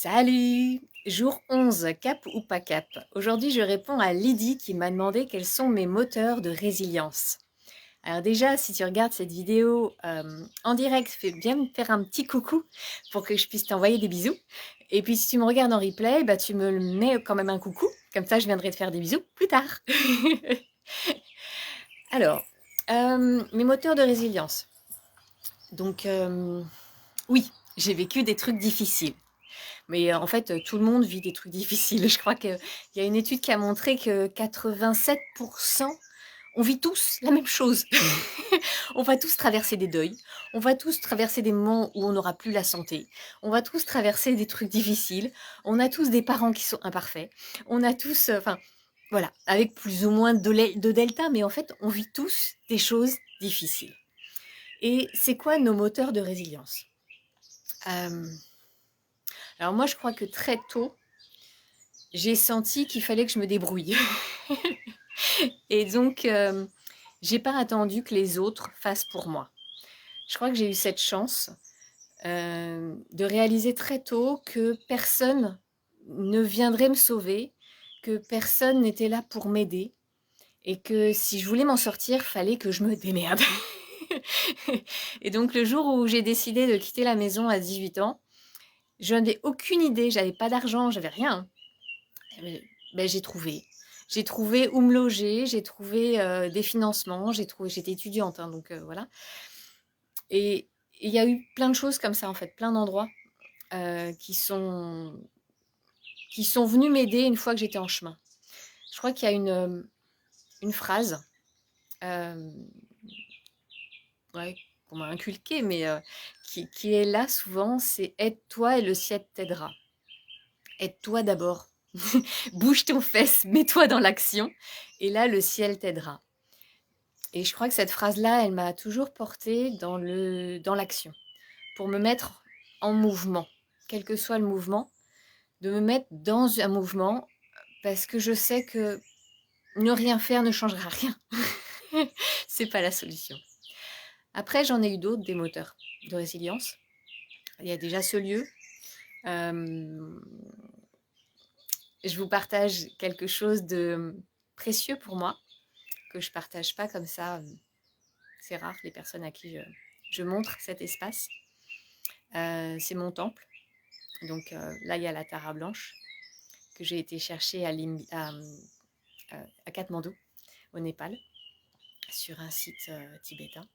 Salut! Jour 11, cap ou pas cap? Aujourd'hui, je réponds à Lydie qui m'a demandé quels sont mes moteurs de résilience. Alors déjà, si tu regardes cette vidéo en direct, fais bien me faire un petit coucou pour que je puisse t'envoyer des bisous. Et puis si tu me regardes en replay, bah, tu me mets quand même un coucou. Comme ça, je viendrai te faire des bisous plus tard. Alors, mes moteurs de résilience. Donc, oui, j'ai vécu des trucs difficiles. Mais en fait, tout le monde vit des trucs difficiles. Je crois qu'il y a une étude qui a montré que 87%, on vit tous la même chose. On va tous traverser des deuils, on va tous traverser des moments où on n'aura plus la santé, on va tous traverser des trucs difficiles, on a tous des parents qui sont imparfaits, on a tous, enfin, voilà, avec plus ou moins de delta, mais en fait, on vit tous des choses difficiles. Et c'est quoi nos moteurs de résilience? Alors moi, je crois que très tôt, j'ai senti qu'il fallait que je me débrouille. Et donc, j'ai pas attendu que les autres fassent pour moi. Je crois que j'ai eu cette chance de réaliser très tôt que personne ne viendrait me sauver, que personne n'était là pour m'aider et que si je voulais m'en sortir, fallait que je me démerde. Et donc le jour où j'ai décidé de quitter la maison à 18 ans, je n'avais aucune idée, j'avais pas d'argent, j'avais rien. Ben, j'ai trouvé. J'ai trouvé où me loger, j'ai trouvé des financements, j'étais étudiante, hein, donc voilà. Et il y a eu plein de choses comme ça, en fait, plein d'endroits euh, qui, sont, qui sont venus m'aider une fois que j'étais en chemin. Je crois qu'il y a une phrase euh, ouais, qu'on m'a inculquée, mais qui est là souvent, c'est aide-toi et le ciel t'aidera. Aide-toi d'abord. Bouge ton fesse, mets-toi dans l'action, et là, le ciel t'aidera. Et je crois que cette phrase-là, elle m'a toujours portée dans l'action, pour me mettre en mouvement, quel que soit le mouvement, de me mettre dans un mouvement, parce que je sais que ne rien faire ne changera rien. C'est pas la solution. Après, j'en ai eu d'autres, des moteurs de résilience. Il y a déjà ce lieu. Euh, je vous partage quelque chose de précieux pour moi, que je partage pas comme ça. C'est rare les personnes à qui je montre cet espace. C'est mon temple. Donc là, il y a la Tara Blanche que j'ai été chercher à Katmandou, au Népal, sur un site tibétain.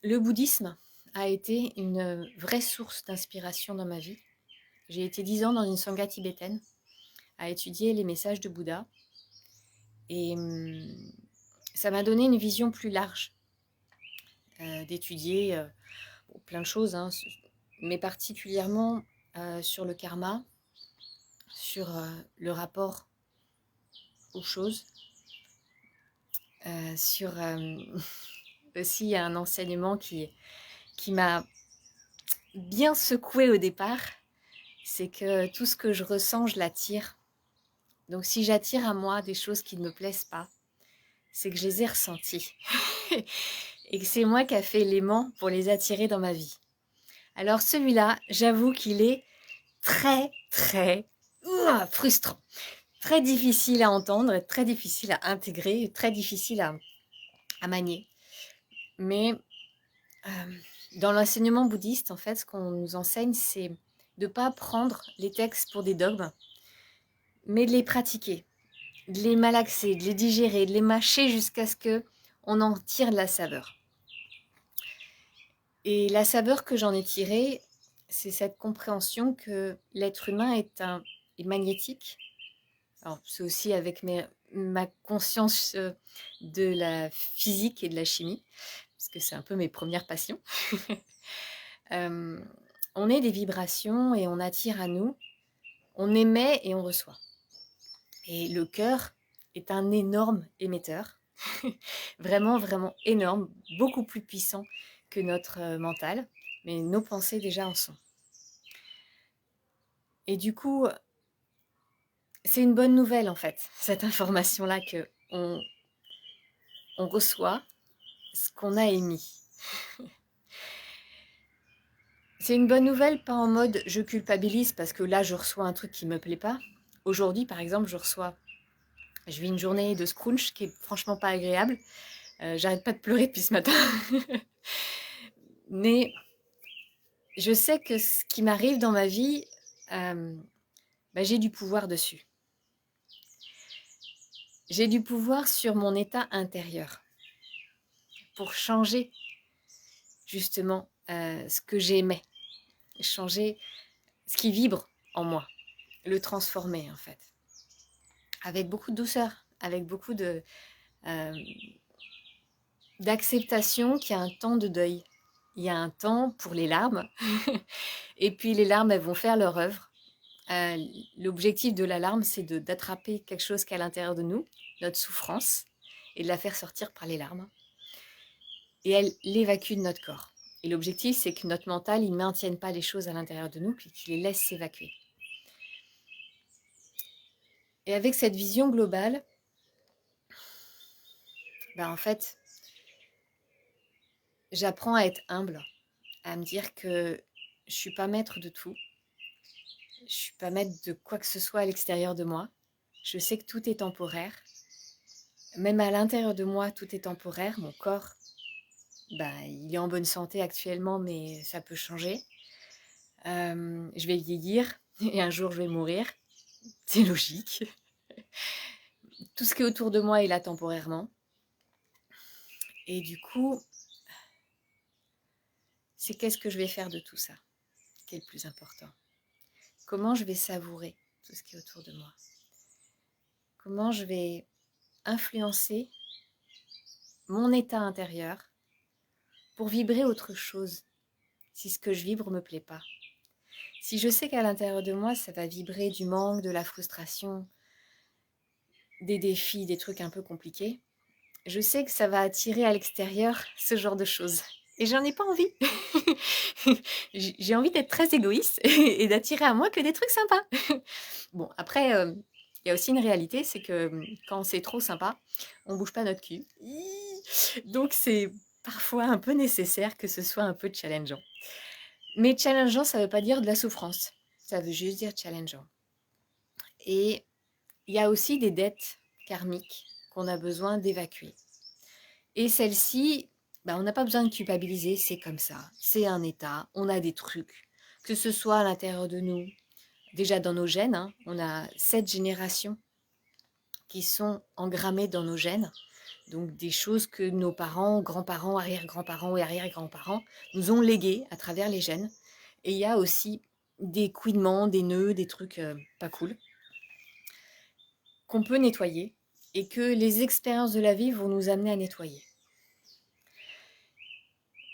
Le bouddhisme a été une vraie source d'inspiration dans ma vie. J'ai été 10 ans dans une sangha tibétaine à étudier les messages de Bouddha et ça m'a donné une vision plus large d'étudier plein de choses, hein, mais particulièrement sur le karma, sur le rapport aux choses, sur aussi un enseignement qui m'a bien secouée au départ, c'est que tout ce que je ressens, je l'attire. Donc si j'attire à moi des choses qui ne me plaisent pas, c'est que je les ai ressenties. Et que c'est moi qui a fait l'aimant pour les attirer dans ma vie. Alors celui-là, j'avoue qu'il est très, très frustrant. Très difficile à entendre, très difficile à intégrer, très difficile à manier. Mais dans l'enseignement bouddhiste, en fait, ce qu'on nous enseigne, c'est de ne pas prendre les textes pour des dogmes, mais de les pratiquer, de les malaxer, de les digérer, de les mâcher jusqu'à ce qu'on en tire de la saveur. Et la saveur que j'en ai tirée, c'est cette compréhension que l'être humain est magnétique. Alors, c'est aussi avec ma conscience de la physique et de la chimie, parce que c'est un peu mes premières passions. On est des vibrations et on attire à nous, on émet et on reçoit. Et le cœur est un énorme émetteur, vraiment, vraiment énorme, beaucoup plus puissant que notre mental, mais nos pensées déjà en sont. Et du coup, c'est une bonne nouvelle en fait, cette information-là qu'on on reçoit ce qu'on a émis. C'est une bonne nouvelle, pas en mode je culpabilise parce que là je reçois un truc qui me plaît pas. Aujourd'hui par exemple je vis une journée de scrunch qui est franchement pas agréable. J'arrête pas de pleurer depuis ce matin. Mais je sais que ce qui m'arrive dans ma vie, j'ai du pouvoir dessus. J'ai du pouvoir sur mon état intérieur pour changer justement ce que j'aimais, changer ce qui vibre en moi, le transformer en fait, avec beaucoup de douceur, avec beaucoup d'acceptation qu'il y a un temps de deuil. Il y a un temps pour les larmes, et puis les larmes, elles vont faire leur œuvre. L'objectif de la larme, c'est d'attraper quelque chose qui est à l'intérieur de nous, notre souffrance, et de la faire sortir par les larmes. Et elle l'évacue de notre corps. Et l'objectif, c'est que notre mental, il ne maintienne pas les choses à l'intérieur de nous, puis qu'il les laisse s'évacuer. Et avec cette vision globale, en fait, j'apprends à être humble, à me dire que je ne suis pas maître de tout, je ne suis pas maître de quoi que ce soit à l'extérieur de moi. Je sais que tout est temporaire. Même à l'intérieur de moi, tout est temporaire. Mon corps, il est en bonne santé actuellement, mais ça peut changer. Je vais vieillir et un jour je vais mourir. C'est logique. Tout ce qui est autour de moi est là temporairement. Et du coup, c'est qu'est-ce que je vais faire de tout ça qui est le plus important. Comment je vais savourer tout ce qui est autour de moi. Comment je vais influencer mon état intérieur pour vibrer autre chose si ce que je vibre ne me plaît pas. Si je sais qu'à l'intérieur de moi, ça va vibrer du manque, de la frustration, des défis, des trucs un peu compliqués, je sais que ça va attirer à l'extérieur ce genre de choses. Et j'en ai pas envie. J'ai envie d'être très égoïste et d'attirer à moi que des trucs sympas. Bon, après, il y a aussi une réalité, c'est que quand c'est trop sympa, on bouge pas notre cul. Donc c'est parfois un peu nécessaire que ce soit un peu challengeant. Mais challengeant, ça veut pas dire de la souffrance. Ça veut juste dire challengeant. Et il y a aussi des dettes karmiques qu'on a besoin d'évacuer. Et celles-ci, on n'a pas besoin de culpabiliser, c'est comme ça. C'est un état, on a des trucs. Que ce soit à l'intérieur de nous, déjà dans nos gènes, on a 7 générations qui sont engrammées dans nos gènes. Donc des choses que nos parents, grands-parents, arrière-grands-parents et arrière-grands-parents nous ont léguées à travers les gènes. Et il y a aussi des couinements, des nœuds, des trucs pas cool qu'on peut nettoyer et que les expériences de la vie vont nous amener à nettoyer.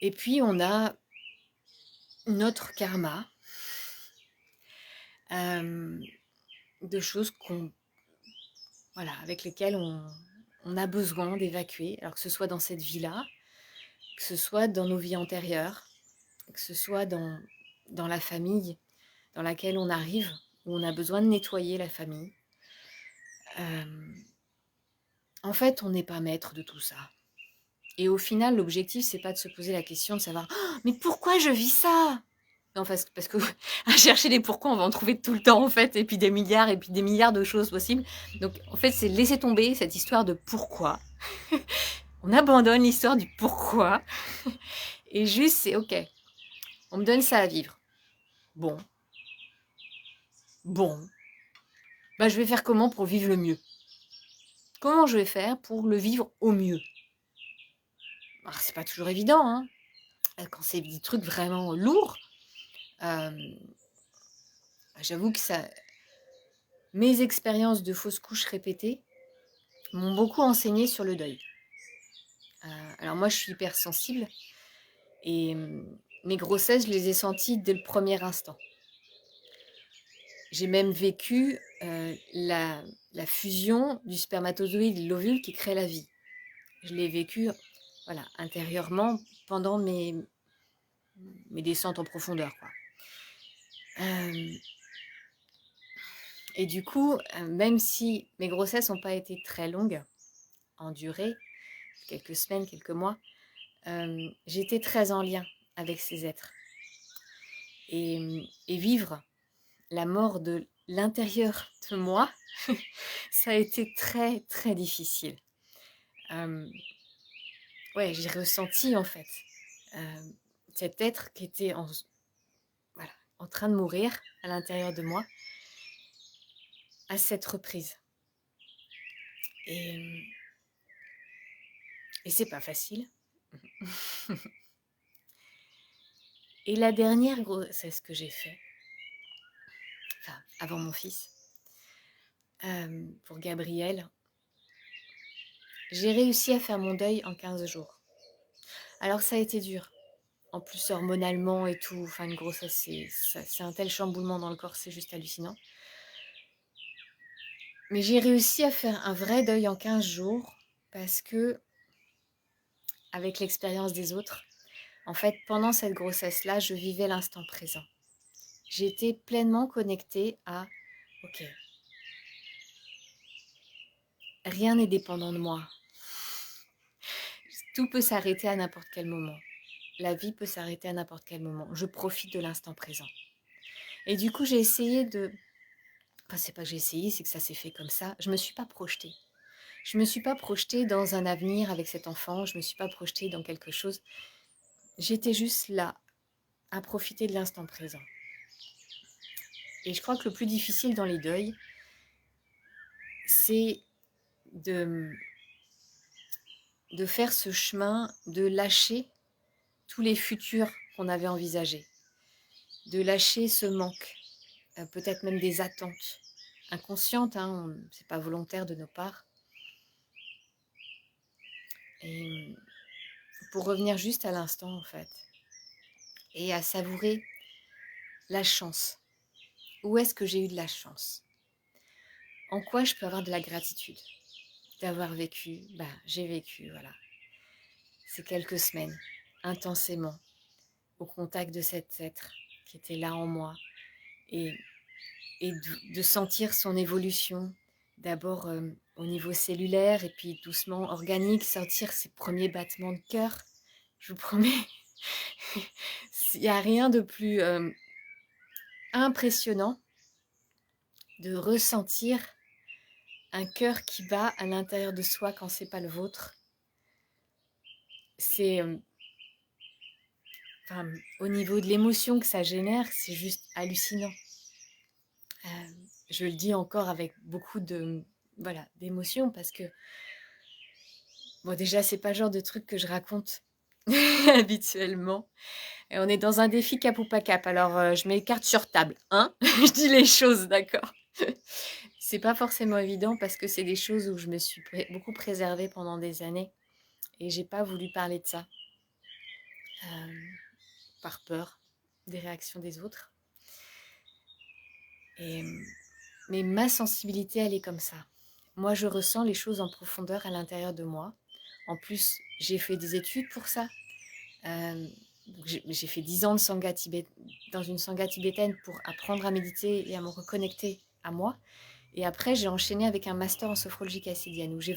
Et puis on a notre karma de choses avec lesquelles on a besoin d'évacuer, alors que ce soit dans cette vie-là, que ce soit dans nos vies antérieures, que ce soit dans la famille dans laquelle on arrive, où on a besoin de nettoyer la famille. En fait, on n'est pas maître de tout ça. Et au final, l'objectif, c'est pas de se poser la question de savoir oh, « mais pourquoi je vis ça ?» Non, parce que à chercher des pourquoi, on va en trouver tout le temps, en fait, et puis des milliards de choses possibles. Donc, en fait, c'est laisser tomber cette histoire de pourquoi. On abandonne l'histoire du pourquoi. Et juste, c'est OK. On me donne ça à vivre. Bon. Je vais faire comment pour vivre le mieux ? Comment je vais faire pour le vivre au mieux ? Alors, c'est pas toujours évident, hein. Quand c'est des trucs vraiment lourds, j'avoue que mes expériences de fausses couches répétées m'ont beaucoup enseigné sur le deuil. Alors moi, je suis hypersensible et mes grossesses, je les ai senties dès le premier instant. J'ai même vécu la fusion du spermatozoïde et de l'ovule qui crée la vie. Je l'ai vécu intérieurement pendant mes descentes en profondeur, quoi. Et du coup, même si mes grossesses n'ont pas été très longues en durée, quelques semaines, quelques mois, j'étais très en lien avec ces êtres. et vivre la mort de l'intérieur de moi, ça a été très, très difficile. Ouais, j'ai ressenti en fait cet être qui était voilà, en train de mourir à l'intérieur de moi à cette reprise. Et c'est pas facile. Et la dernière grossesse que j'ai faite, enfin avant mon fils, pour Gabriel, j'ai réussi à faire mon deuil en 15 jours. Alors ça a été dur. En plus hormonalement et tout, enfin une grossesse, c'est un tel chamboulement dans le corps, c'est juste hallucinant. Mais j'ai réussi à faire un vrai deuil en 15 jours parce que, avec l'expérience des autres, en fait, pendant cette grossesse-là, je vivais l'instant présent. J'étais pleinement connectée à, ok, rien n'est dépendant de moi. Tout peut s'arrêter à n'importe quel moment. La vie peut s'arrêter à n'importe quel moment. Je profite de l'instant présent. Et du coup, j'ai essayé de... Enfin, c'est pas que j'ai essayé, c'est que ça s'est fait comme ça. Je me suis pas projetée. Je me suis pas projetée dans un avenir avec cet enfant. Je me suis pas projetée dans quelque chose. J'étais juste là, à profiter de l'instant présent. Et je crois que le plus difficile dans les deuils, c'est de faire ce chemin, de lâcher tous les futurs qu'on avait envisagés, de lâcher ce manque, peut-être même des attentes inconscientes, hein, c'est pas volontaire de nos parts. Et pour revenir juste à l'instant en fait, et à savourer la chance. Où est-ce que j'ai eu de la chance? En quoi je peux avoir de la gratitude d'avoir vécu? J'ai vécu, voilà. Ces quelques semaines, intensément, au contact de cet être qui était là en moi, et de sentir son évolution, d'abord au niveau cellulaire, et puis doucement organique, sentir ses premiers battements de cœur. Je vous promets, il n'y a rien de plus impressionnant de ressentir un cœur qui bat à l'intérieur de soi quand c'est pas le vôtre. C'est au niveau de l'émotion que ça génère, c'est juste hallucinant. Je le dis encore avec beaucoup d'émotion parce que bon, déjà c'est pas le genre de truc que je raconte habituellement. Et on est dans un défi cap ou pas cap. Alors je mets les cartes sur table, hein. Je dis les choses, d'accord. C'est pas forcément évident parce que c'est des choses où je me suis beaucoup préservée pendant des années et j'ai pas voulu parler de ça par peur des réactions des autres. Mais ma sensibilité, elle est comme ça. Moi, je ressens les choses en profondeur à l'intérieur de moi. En plus, j'ai fait des études pour ça. J'ai fait 10 ans de sangha dans une sangha tibétaine pour apprendre à méditer et à me reconnecter à moi. Et après, j'ai enchaîné avec un master en sophrologie cassidienne où je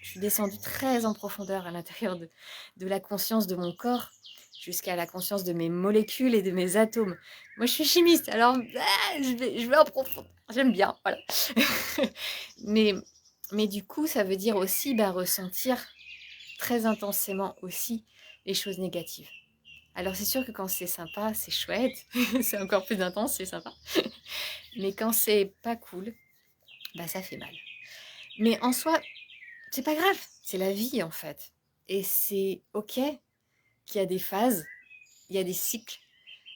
suis descendue très en profondeur à l'intérieur de la conscience de mon corps jusqu'à la conscience de mes molécules et de mes atomes. Moi, je suis chimiste, alors je vais en profondeur. J'aime bien, voilà. mais du coup, ça veut dire aussi ressentir très intensément aussi les choses négatives. Alors, c'est sûr que quand c'est sympa, c'est chouette. C'est encore plus intense, c'est sympa. Mais quand c'est pas cool, ça fait mal. Mais en soi, c'est pas grave. C'est la vie, en fait. Et c'est OK qu'il y a des phases, il y a des cycles.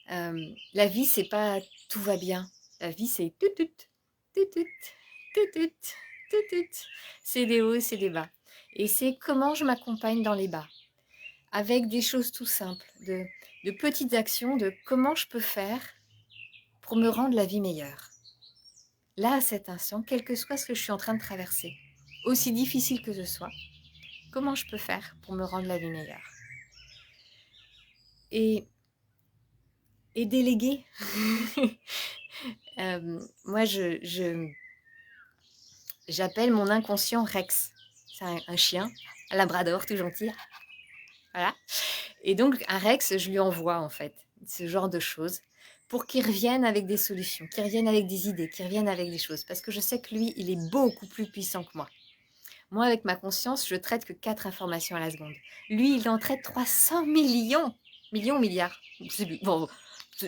La vie, c'est pas tout va bien. La vie, c'est tout. C'est des hauts et c'est des bas. Et c'est comment je m'accompagne dans les bas. Avec des choses tout simples, de petites actions, de comment je peux faire pour me rendre la vie meilleure. Là, à cet instant, quel que soit ce que je suis en train de traverser, aussi difficile que ce soit, comment je peux faire pour me rendre la vie meilleure? Et déléguer. Moi, j'appelle mon inconscient Rex. C'est un chien, un labrador, tout gentil. Voilà. Et donc, un Rex, je lui envoie, en fait, ce genre de choses pour qu'il revienne avec des solutions, qu'il revienne avec des idées, qu'il revienne avec des choses. Parce que je sais que lui, il est beaucoup plus puissant que moi. Moi, avec ma conscience, je traite que 4 informations à la seconde. Lui, il en traite 300 millions. Millions, milliards. Je sais plus. Bon,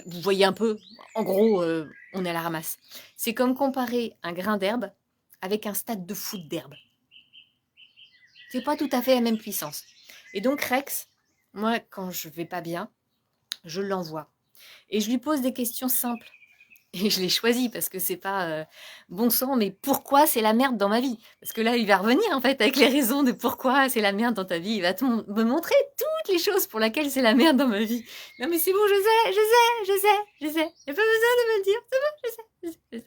vous voyez un peu. En gros, on est à la ramasse. C'est comme comparer un grain d'herbe avec un stade de foot d'herbe. C'est pas tout à fait la même puissance. Et donc Rex, moi, quand je vais pas bien, je l'envoie. Et je lui pose des questions simples. Et je l'ai choisi parce que c'est pas bon sang, mais pourquoi c'est la merde dans ma vie? Parce que là, il va revenir en fait avec les raisons de pourquoi c'est la merde dans ta vie. Il va me montrer toutes les choses pour lesquelles c'est la merde dans ma vie. Non mais c'est bon, je sais. Il n'y a pas besoin de me le dire. C'est bon, je sais.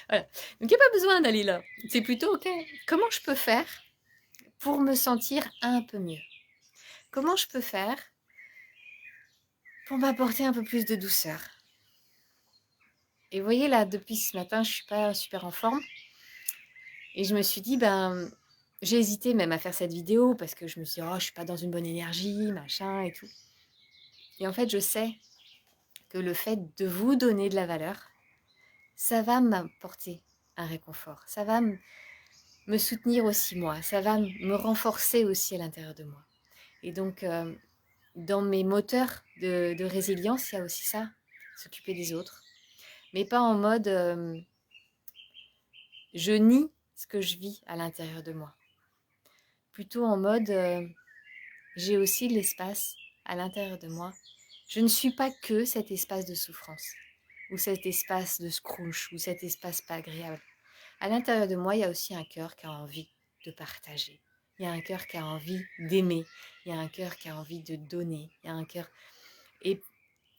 Voilà. Donc il n'y a pas besoin d'aller là. C'est plutôt, ok, comment je peux faire pour me sentir un peu mieux? Comment je peux faire pour m'apporter un peu plus de douceur? Et vous voyez là, depuis ce matin, je suis pas super en forme. Et je me suis dit, ben, j'ai hésité même à faire cette vidéo parce que je me suis dit, oh, je suis pas dans une bonne énergie, machin et tout. Et en fait, je sais que le fait de vous donner de la valeur, ça va m'apporter un réconfort. Ça va me soutenir aussi moi. Ça va me renforcer aussi à l'intérieur de moi. Et donc, dans mes moteurs de résilience, il y a aussi ça, s'occuper des autres. Mais pas en mode, je nie ce que je vis à l'intérieur de moi. Plutôt en mode, j'ai aussi de l'espace à l'intérieur de moi. Je ne suis pas que cet espace de souffrance, ou cet espace de scrunch, ou cet espace pas agréable. À l'intérieur de moi, il y a aussi un cœur qui a envie de partager. Il y a un cœur qui a envie d'aimer. Il y a un cœur qui a envie de donner. Il y a un cœur... Et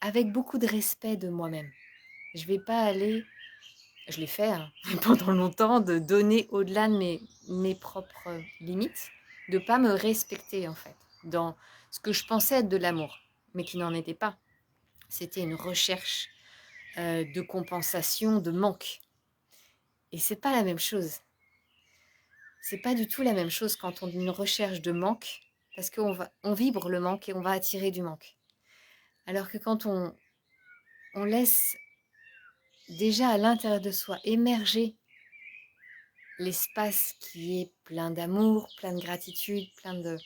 avec beaucoup de respect de moi-même. Je ne vais pas aller... Je l'ai fait pendant longtemps, de donner au-delà de mes propres limites, de ne pas me respecter en fait, dans ce que je pensais être de l'amour, mais qui n'en était pas. C'était une recherche de compensation, de manque. Et c'est pas la même chose. C'est pas du tout la même chose quand on a une recherche de manque, parce on vibre le manque et on va attirer du manque. Alors que quand on laisse déjà à l'intérieur de soi émerger l'espace qui est plein d'amour, plein de gratitude, plein de...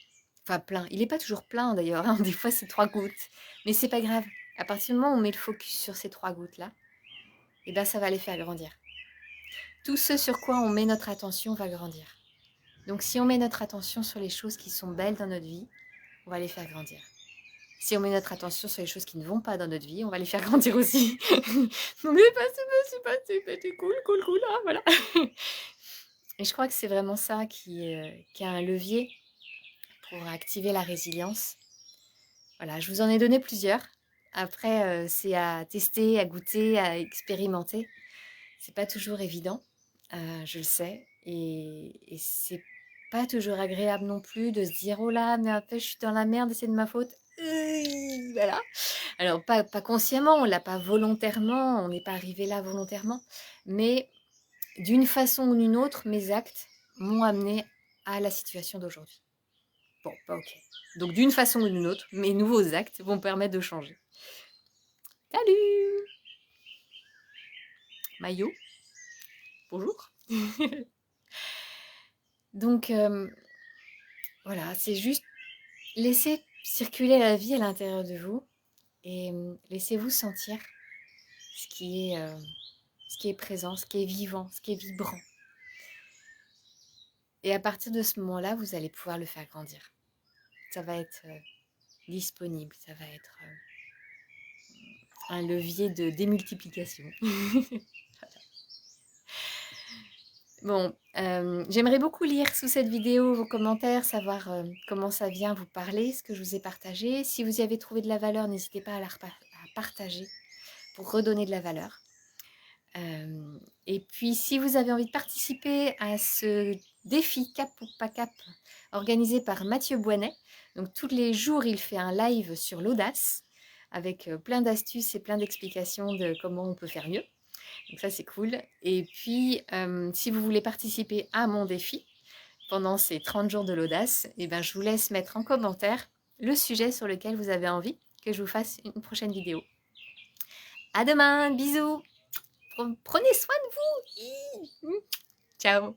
Enfin, plein. Il n'est pas toujours plein d'ailleurs, hein. Des fois c'est 3 gouttes. Mais c'est pas grave. À partir du moment où on met le focus sur ces 3 gouttes-là, et ben ça va les faire grandir. Tout ce sur quoi on met notre attention va grandir. Donc si on met notre attention sur les choses qui sont belles dans notre vie, on va les faire grandir. Si on met notre attention sur les choses qui ne vont pas dans notre vie, on va les faire grandir aussi. Donc c'est cool, voilà. Et je crois que c'est vraiment ça qui a un levier pour activer la résilience. Voilà, je vous en ai donné plusieurs. Après, c'est à tester, à goûter, à expérimenter. C'est pas toujours évident, je le sais. Et c'est pas toujours agréable non plus de se dire oh là, mais après je suis dans la merde et c'est de ma faute. Voilà. Alors pas consciemment, on l'a pas volontairement, on n'est pas arrivé là volontairement, mais d'une façon ou d'une autre, mes actes m'ont amené à la situation d'aujourd'hui. Bon, pas ok. Donc d'une façon ou d'une autre, mes nouveaux actes vont permettre de changer. Salut Maillot, bonjour. Donc voilà, c'est juste laisser circuler la vie à l'intérieur de vous et laissez-vous sentir ce qui est présent, ce qui est vivant, ce qui est vibrant. Et à partir de ce moment-là, vous allez pouvoir le faire grandir. Ça va être disponible, ça va être un levier de démultiplication. Bon, j'aimerais beaucoup lire sous cette vidéo vos commentaires, savoir comment ça vient vous parler, ce que je vous ai partagé. Si vous y avez trouvé de la valeur, n'hésitez pas à partager pour redonner de la valeur. Et puis, si vous avez envie de participer à ce défi Cap ou pas Cap, organisé par Mathieu Boinet, donc tous les jours, il fait un live sur l'audace, avec plein d'astuces et plein d'explications de comment on peut faire mieux. Donc ça, c'est cool. Et puis, si vous voulez participer à mon défi pendant ces 30 jours de l'audace, eh ben, je vous laisse mettre en commentaire le sujet sur lequel vous avez envie que je vous fasse une prochaine vidéo. À demain, bisous. Prenez soin de vous. Ciao.